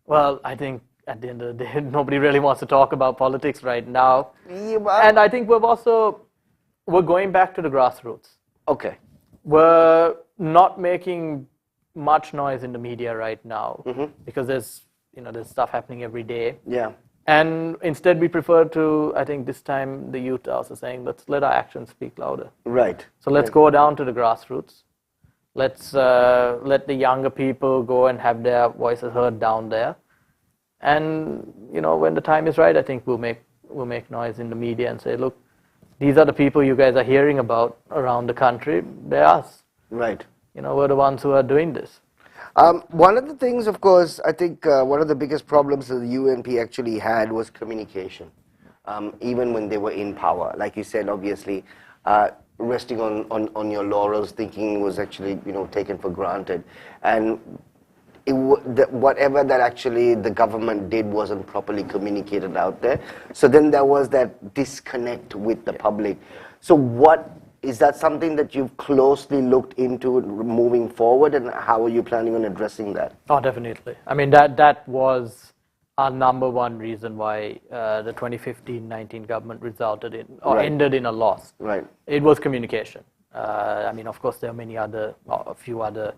Well, I think at the end of the day, nobody really wants to talk about politics right now. Yeah, but- And I think we're going back to the grassroots. Okay. We're not making much noise in the media right now because there's stuff happening every day. Yeah. And instead we prefer to, I think this time the youth are also saying, let's let our actions speak louder. Right. So let's go down to the grassroots. Let's let the younger people go and have their voices heard down there. And when the time is right, I think we'll make noise in the media and say, look, these are the people you guys are hearing about around the country. They're us. Right. We're the ones who are doing this. One of the things, of course, I think one of the biggest problems that the UNP actually had was communication, even when they were in power. Like you said, obviously, resting on your laurels, thinking was actually, taken for granted. And whatever that actually the government did wasn't properly communicated out there. So then there was that disconnect with the public. So is that something that you've closely looked into moving forward, and how are you planning on addressing that? Oh, definitely. I mean, that was our number one reason why the 2015-19 government resulted in, or ended in a loss. Right. It was communication. I mean, of course, there are a few other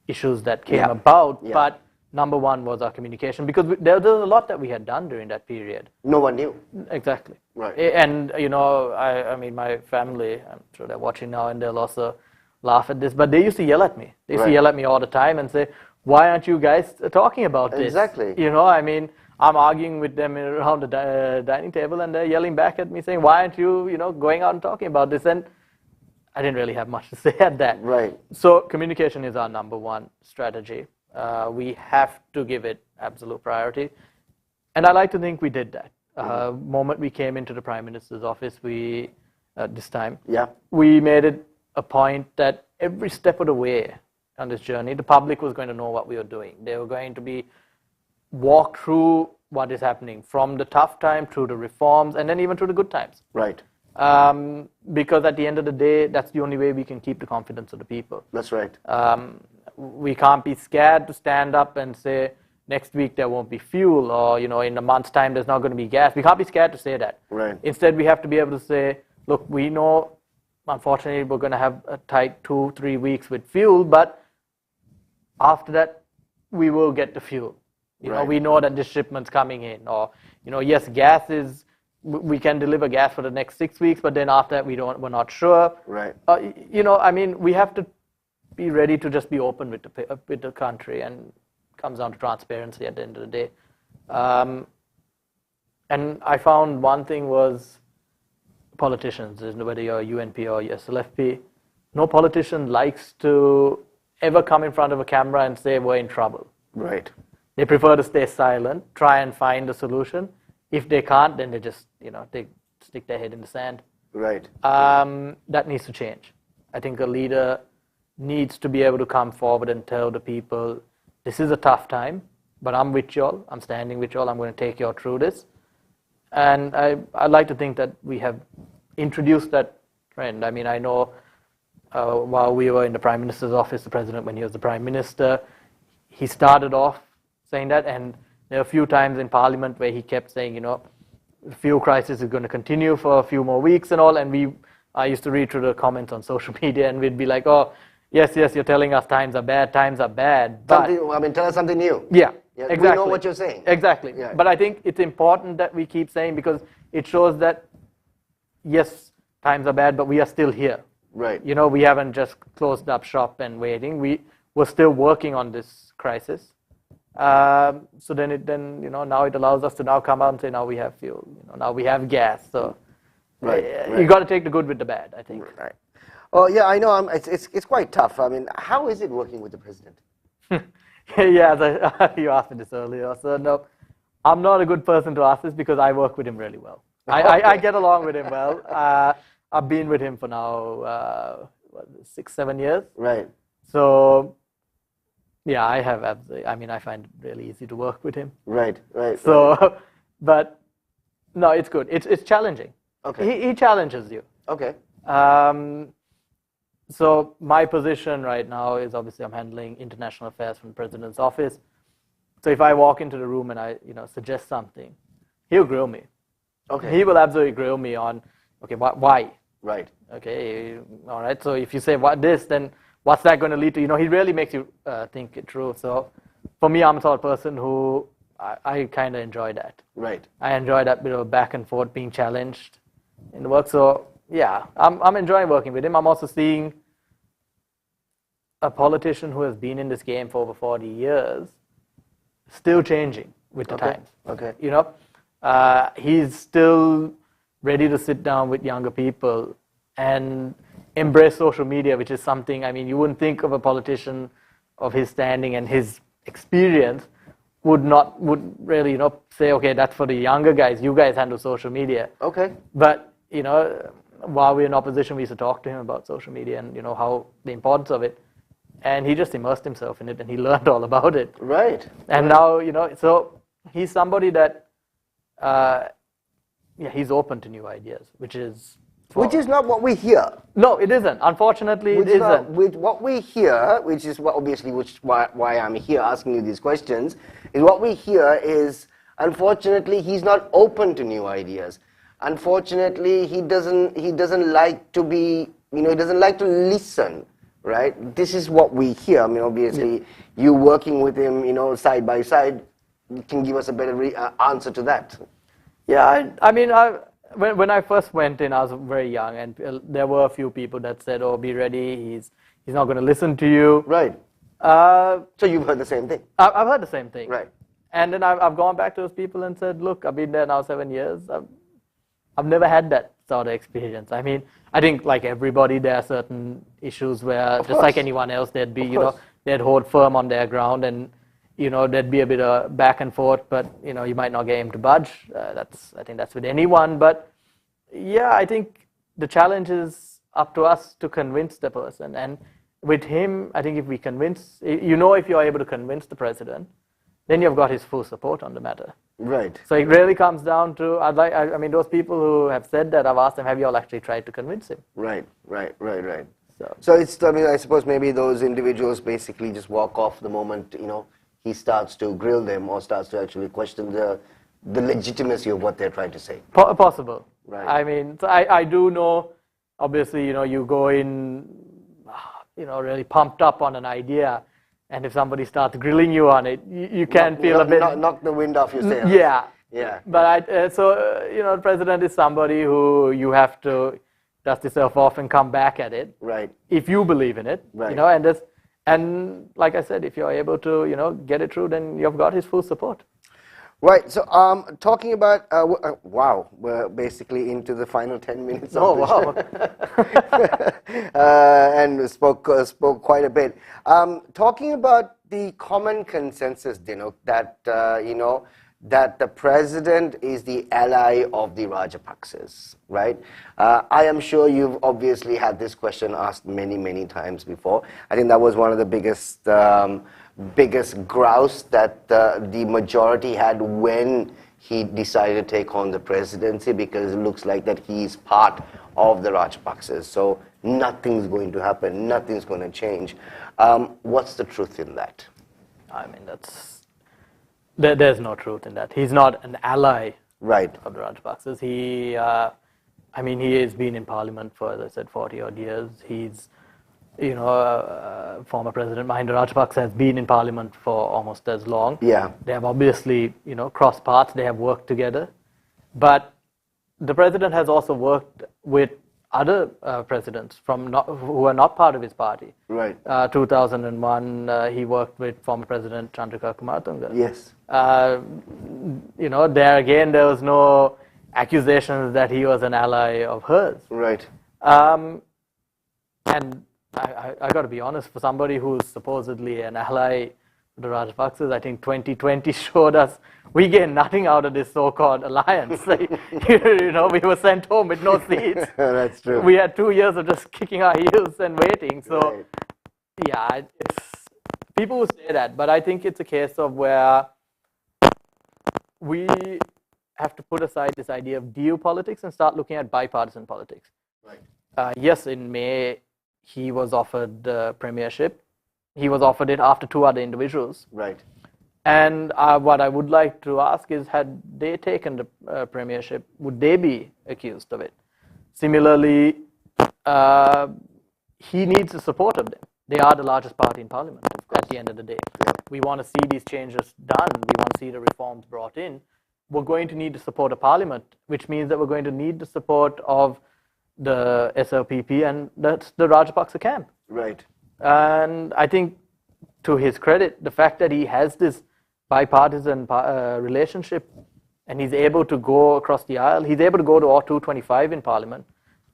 issues that came about, but number one was our communication, because there was a lot that we had done during that period. No one knew. Exactly. Right. And, I mean, my family, I'm sure they're watching now and they'll also laugh at this, but they used to yell at me. They used to yell at me all the time and say, why aren't you guys talking about this? Exactly. I mean, I'm arguing with them around the dining table and they're yelling back at me saying, why aren't you, going out and talking about this? And I didn't really have much to say at that. Right. So communication is our number one strategy. We have to give it absolute priority. And I like to think we did that. Moment we came into the Prime Minister's office, this time, we made it a point that every step of the way on this journey, the public was going to know what we were doing. They were going to be walked through what is happening, from the tough time through the reforms, and then even through the good times. Right. Because at the end of the day, that's the only way we can keep the confidence of the people. That's right. We can't be scared to stand up and say, next week there won't be fuel, or in a month's time there's not going to be gas. We can't be scared to say that. Right. Instead, we have to be able to say, look, we know, unfortunately, we're going to have a tight 2-3 weeks with fuel, but after that, we will get the fuel. We know that this shipment's coming in, or yes, we can deliver gas for the next 6 weeks, but then after that, we're not sure. Right. I mean, we have to be ready to just be open with the country, and it comes down to transparency at the end of the day. And I found one thing was politicians, whether you're UNP or SLFP, no politician likes to ever come in front of a camera and say we're in trouble. Right. They prefer to stay silent, try and find a solution. If they can't, then they just, they stick their head in the sand. Right. That needs to change. I think a leader needs to be able to come forward and tell the people, this is a tough time, but I'm with y'all, I'm standing with y'all, I'm going to take y'all through this. And I like to think that we have introduced that trend. I mean, I know while we were in the Prime Minister's office, the President, when he was the Prime Minister, he started off saying that, and there are a few times in Parliament where he kept saying, the fuel crisis is going to continue for a few more weeks and all, and I used to read through the comments on social media, and we'd be like, oh, yes, you're telling us times are bad, but... tell us something new. Yeah, exactly. We know what you're saying. Exactly. Yeah. But I think it's important that we keep saying, because it shows that, yes, times are bad, but we are still here. Right. We haven't just closed up shop and waiting. We're still working on this crisis. So then now it allows us to now come out and say, now we have fuel, now we have gas. So You got to take the good with the bad, I think. Right. Oh yeah, I know. It's quite tough. I mean, how is it working with the president? Yeah, you asked me this earlier. So no, I'm not a good person to ask this because I work with him really well. I get along with him well. I've been with him for now 6, 7 years. Right. So yeah, I have absolutely. I mean, I find it really easy to work with him. Right. Right. So, but no, it's good. It's challenging. Okay. He challenges you. Okay. So my position right now is obviously I'm handling international affairs from the president's office. So if I walk into the room and I suggest something, he'll grill me. Okay. He will absolutely grill me on, okay, why? Right. Okay, all right. So if you say what this, then what's that going to lead to? He really makes you think it through. So for me, I'm the sort of person who I kind of enjoy that. Right. I enjoy that bit of back and forth, being challenged in the work. So yeah, I'm enjoying working with him. I'm also seeing a politician who has been in this game for over 40 years still changing with the times. Okay. He's still ready to sit down with younger people and embrace social media, which is something, I mean, you wouldn't think of a politician of his standing and his experience would really, say, okay, that's for the younger guys. You guys handle social media. Okay. But, while we're in opposition, we used to talk to him about social media and, how the importance of it. And he just immersed himself in it and he learned all about it. Right. And now, so he's somebody that, he's open to new ideas, which is not what we hear. No, it isn't. Unfortunately, it isn't. With what we hear, which is why I'm here asking you these questions, is what we hear is, unfortunately, he's not open to new ideas. Unfortunately, he doesn't like to be, he doesn't like to listen, right? This is what we hear. I mean, obviously, you working with him, side by side, can give us a better answer to that. Yeah, when I first went in, I was very young, and there were a few people that said, "Oh, be ready. He's not going to listen to you." Right. So you've heard the same thing. I've heard the same thing. Right. And then I've gone back to those people and said, "Look, I've been there now 7 years. I've never had that sort of experience. I mean, I think like everybody, there are certain issues where, just like anyone else, they'd be, they'd hold firm on their ground, and there'd be a bit of back and forth, but you might not get him to budge. I think that's with anyone. But yeah, I think the challenge is up to us to convince the person. And with him, I think if we convince, if you're able to convince the president, then you've got his full support on the matter. Right. So it really comes down to, those people who have said that, I've asked them, have you all actually tried to convince him? Right. So it's, I suppose maybe those individuals basically just walk off the moment, he starts to grill them or starts to actually question the legitimacy of what they're trying to say. Possible. Right. I mean, so I do know, obviously, you go in, really pumped up on an idea, and if somebody starts grilling you on it, you can feel a bit... Knock the wind off your sails. Yeah. Yeah. But the president is somebody who you have to dust yourself off and come back at it. Right. If you believe in it. Right. And like I said, if you're able to, get it through, then you've got his full support. Right. So, talking about, wow, we're basically into the final 10 minutes. Wow. And spoke quite a bit. Talking about the common consensus, Dinouk, that, that the president is the ally of the Rajapaksas, right? I am sure you've obviously had this question asked many, many times before. I think that was one of the biggest grouse that the majority had when he decided to take on the presidency, because it looks like that he's part of the Rajapaksas. So nothing's going to happen, nothing's going to change. What's the truth in that? I mean, there's no truth in that. He's not an ally of the Rajapaksas. He has been in parliament for, as I said, 40 odd years. He's, former President Mahinda Rajapaksa has been in parliament for almost as long. Yeah. They have obviously, crossed paths. They have worked together. But the president has also worked with other presidents who are not part of his party. Right. 2001, he worked with former President Chandrika Kumaratunga. Yes. There again, there was no accusations that he was an ally of hers. Right. And I got to be honest, for somebody who's supposedly an ally of the Rajapaksas, I think 2020 showed us we gained nothing out of this so-called alliance. You know, we were sent home with no seats. That's true. We had 2 years of just kicking our heels and waiting. So, Right. yeah, it's people who say that, but I think it's a case of where we have to put aside this idea of geopolitics and start looking at bipartisan politics. Right. Yes, in May, he was offered the premiership. He was offered it after 2 other individuals. Right. And what I would like to ask is, had they taken the premiership, would they be accused of it? Similarly, he needs the support of them. They are the largest party in parliament at the end of the day. Yeah. We want to see these changes done. We want to see the reforms brought in. We're going to need the support of parliament, which means that we're going to need the support of the SLPP and that's the Rajapaksa camp. Right. And I think, to his credit, the fact that he has this bipartisan relationship and he's able to go across the aisle, he's able to go to all 225 in parliament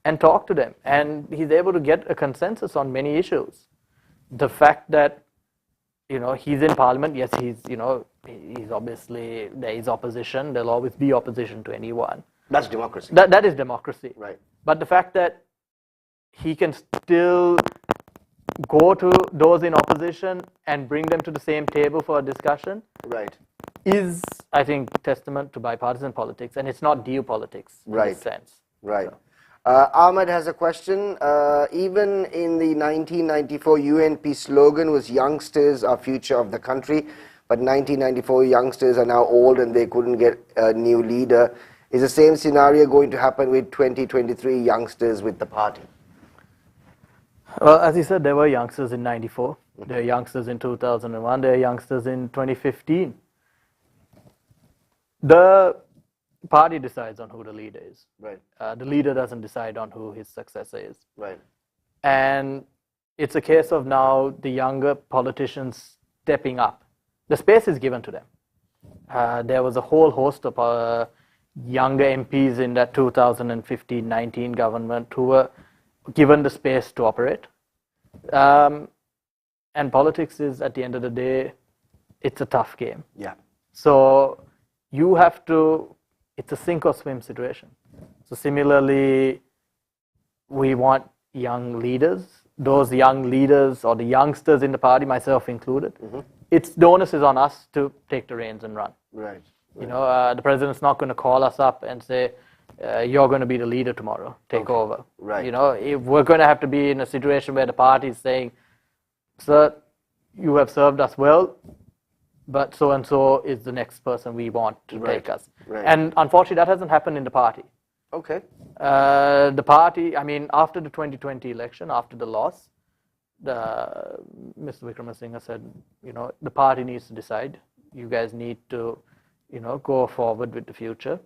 and talk to them, and he's able to get a consensus on many issues. The fact that, you know, he's in parliament, yes, he's obviously, there is opposition, there'll always be opposition to anyone. That's democracy. That is democracy. Right. But the fact that he can still go to those in opposition and bring them to the same table for a discussion Right. is, I think, testament to bipartisan politics, and it's not geopolitics in Right. this sense. Right. Ahmed has a question. Even in the 1994 UNP slogan was "Youngsters are future of the country," but 1994 youngsters are now old and they couldn't get a new leader. Is the same scenario going to happen with 2023 youngsters with the party? Well, as you said, there were youngsters in 94, there are youngsters in 2001, there are youngsters in 2015. The party decides on who the leader is. Right. The leader doesn't decide on who his successor is. Right. And it's a case of now the younger politicians stepping up. The space is given to them. There was a whole host of younger MPs in that 2015-19 government who were given the space to operate. And politics is, at the end of the day, it's a tough game. Yeah. So you have to, it's a sink or swim situation. So similarly, we want young leaders. Those young leaders or the youngsters in the party, myself included, it's the onus is on us to take the reins and run. Right. You know, the president's not going to call us up and say, you're going to be the leader tomorrow, take over. Right. You know, if we're going to have to be in a situation where the party is saying, sir, you have served us well, but so-and-so is the next person we want to take us. Right. And unfortunately, that hasn't happened in the party. Okay. The party, I mean, after the 2020 election, after the loss, Mr. Wickramasinghe said, you know, the party needs to decide. You guys need to, you know, go forward with the future.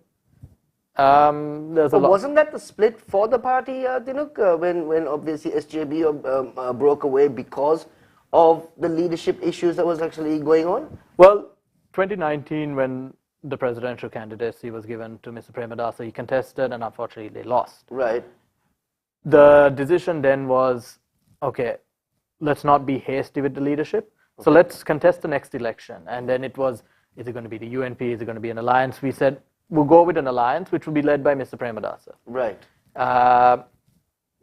Wasn't that the split for the party, Dinouk, when obviously SJB broke away because of the leadership issues that was actually going on? Well, 2019, when the presidential candidacy was given to Mr. Premadasa, he contested, and unfortunately they lost. Right. The decision then was, okay, let's not be hasty with the leadership. So let's contest the next election. And then it was, is it going to be the UNP? Is it going to be an alliance? We said, we'll go with an alliance, which will be led by Mr. Premadasa. Right. Mr.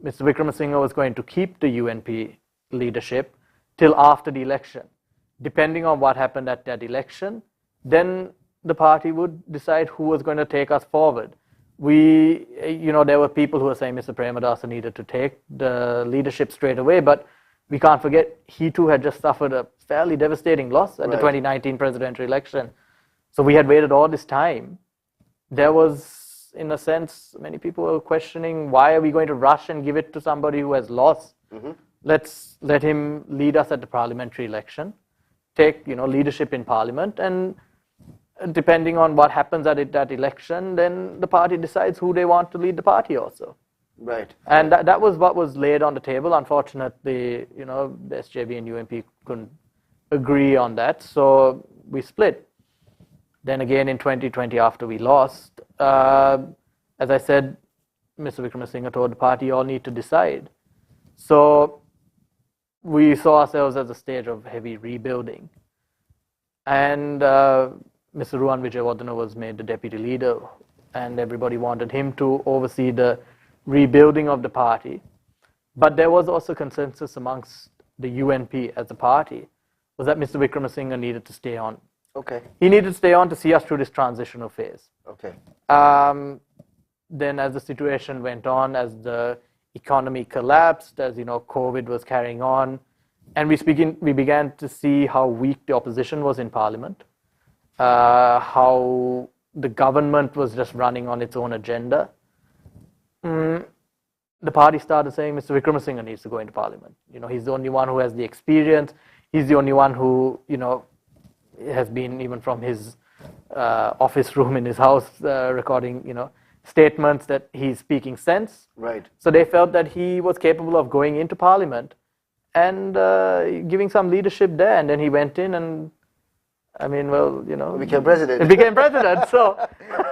Wickramasinghe was going to keep the UNP leadership till after the election. Depending on what happened at that election, then the party would decide who was going to take us forward. We, you know, there were people who were saying Mr. Premadasa needed to take the leadership straight away, but we can't forget he too had just suffered a fairly devastating loss at the 2019 presidential election. So we had waited all this time. There was, in a sense, many people were questioning, why are we going to rush and give it to somebody who has lost? Let's let him lead us at the parliamentary election, take, you know, leadership in parliament, and depending on what happens at that election, then the party decides who they want to lead the party also. Right. And that was what was laid on the table. Unfortunately, you know, the SJB and UNP couldn't agree on that, so we split. Then again in 2020, after we lost, as I said, Mr. Wickremesinghe told the party, you all need to decide. So we saw ourselves as a stage of heavy rebuilding. And Mr. Ruwan Wijewardena was made the deputy leader, and everybody wanted him to oversee the rebuilding of the party. But there was also consensus amongst the UNP as a party, was that Mr. Wickremesinghe needed to stay on. Okay. He needed to stay on to see us through this transitional phase. Okay. Then as the situation went on, as the economy collapsed, as COVID was carrying on, and we began to see how weak the opposition was in parliament, how the government was just running on its own agenda. The party started saying Mr. Wickremesinghe needs to go into parliament. He's the only one who has the experience. He's the only one who, has been even from his office room in his house recording, statements that he's speaking sense. Right. So they felt that he was capable of going into parliament and giving some leadership there. And then he went in and, became president. Became president. So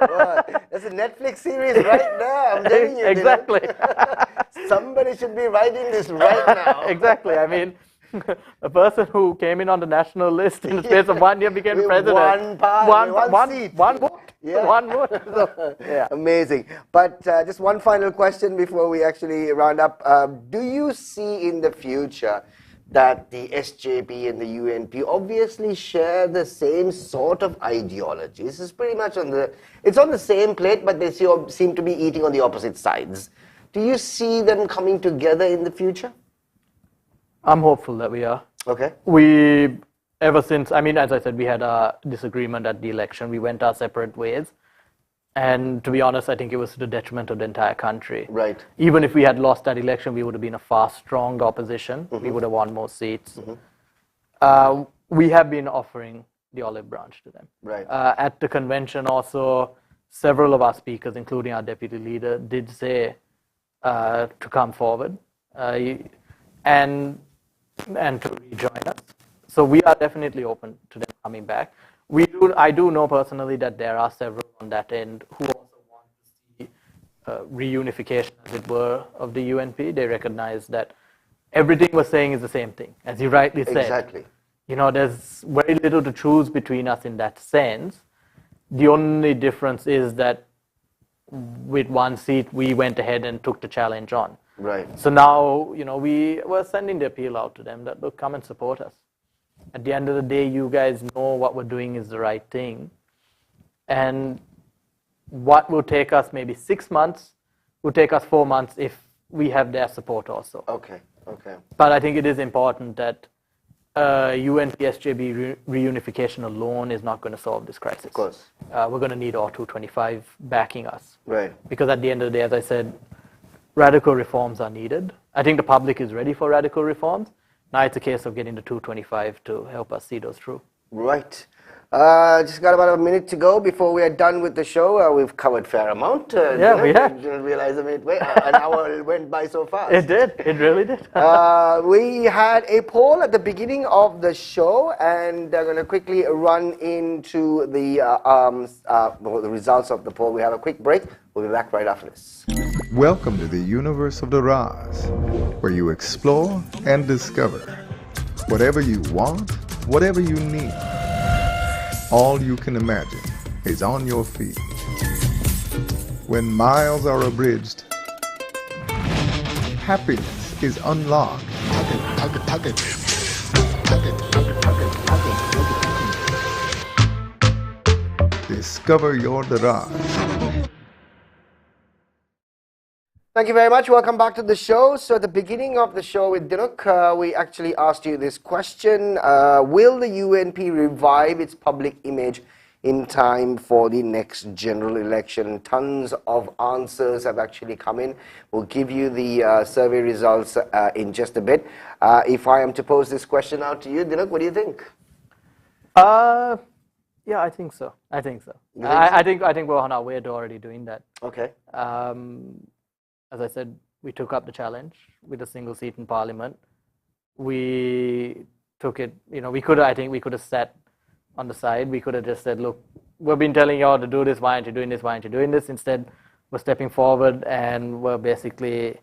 Well, that's a Netflix series right there. I'm telling you. Exactly. Somebody should be writing this right now. Exactly. A person who came in on the national list in the space of 1 year became With president. one seat. One vote. Yeah. One vote. So, yeah. Amazing. But just one final question before we actually round up. Do you see in the future that the SJP and the UNP obviously share the same sort of ideology? This is pretty much on the same plate, but they seem to be eating on the opposite sides. Do you see them coming together in the future? I'm hopeful that we are. Okay. Ever since, as I said, we had a disagreement at the election. We went our separate ways. And to be honest, I think it was to the detriment of the entire country. Right. Even if we had lost that election, we would have been a far stronger opposition. Mm-hmm. We would have won more seats. Mm-hmm. We have been offering the olive branch to them. Right. At the convention also, several of our speakers, including our deputy leader, did say to come forward and to rejoin us. So we are definitely open to them coming back. I do know personally that there are several on that end who also want to see reunification, as it were, of the UNP. They recognize that everything we're saying is the same thing, as you rightly said. Exactly. There's very little to choose between us in that sense. The only difference is that with one seat, we went ahead and took the challenge on. Right. So now, we were sending the appeal out to them that, look, come and support us. At the end of the day, you guys know what we're doing is the right thing. And what will take us maybe 6 months will take us 4 months if we have their support also. Okay. But I think it is important that UNP-SJB reunification alone is not going to solve this crisis. Of course. We're going to need R225 backing us. Right. Because at the end of the day, as I said, radical reforms are needed. I think the public is ready for radical reforms. Now it's a case of getting the 225 to help us see those through. Right. Just got about a minute to go before we are done with the show. We've covered a fair amount. We have. Didn't realize an hour went by so fast. It did. It really did. We had a poll at the beginning of the show, and I'm going to quickly run into the results of the poll. We have a quick break. We'll be back right after this. Welcome to the universe of the Raz, where you explore and discover whatever you want, whatever you need. All you can imagine is on your feet. When miles are abridged, happiness is unlocked. Discover your Daraj. Thank you very much. Welcome back to the show. So at the beginning of the show with Dinouk, we actually asked you this question. Will the UNP revive its public image in time for the next general election? Tons of answers have actually come in. We'll give you the survey results in just a bit. If I am to pose this question out to you, Dinouk, what do you think? Yeah, I think so. I think You think I think we're on our way to already doing that. Okay. As I said, we took up the challenge with a single seat in Parliament. We took it, I think we could have sat on the side. We could have just said, look, we've been telling you all to do this. Why aren't you doing this? Why aren't you doing this? Instead, were stepping forward and were basically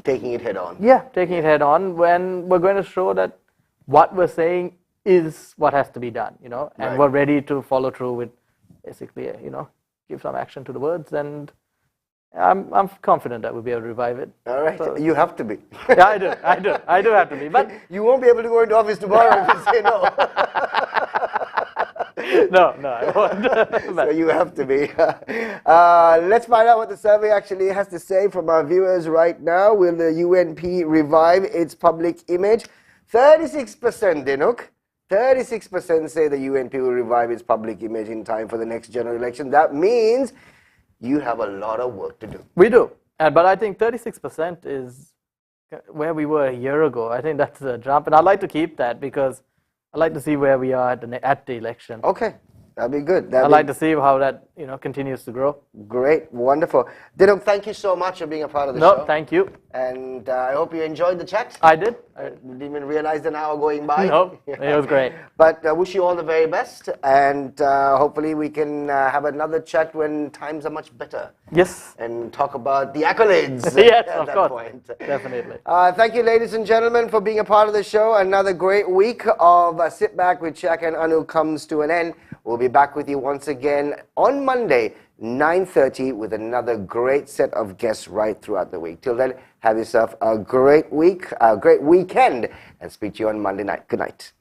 Taking it head on. taking it head on, when we're going to show that what we're saying is what has to be done, and Right. we're ready to follow through with basically, give some action to the words, and I'm confident that we'll be able to revive it. All right, So- you have to be. Yeah, I do have to be, but You won't be able to go into office tomorrow if you say no. no, I won't. So But you have to be. Let's find out what the survey actually has to say from our viewers right now. Will the UNP revive its public image? 36%, Dinouk. 36% say the UNP will revive its public image in time for the next general election. That means you have a lot of work to do. we do, but I think 36% is where we were a year ago. I think that's a jump, and I'd like to keep that because I'd like to see where we are at the election. Okay, that'd be good. I'd like to see how that continues to grow. Great, wonderful. Dinouk, thank you so much for being a part of the show. No, thank you. And I hope you enjoyed the chat. I did. Didn't even realize an hour going by. No, it was great. But wish you all the very best, and hopefully we can have another chat when times are much better Yes. and talk about the accolades. Yes, at of that course. point. Definitely. Thank you, ladies and gentlemen, for being a part of the show. Another great week of Sitback with Shaq and Anu comes to an end. We'll be back with you once again on Monday, 9:30, with another great set of guests right throughout the week. Till then, have yourself a great week, a great weekend, and speak to you on Monday night. Good night.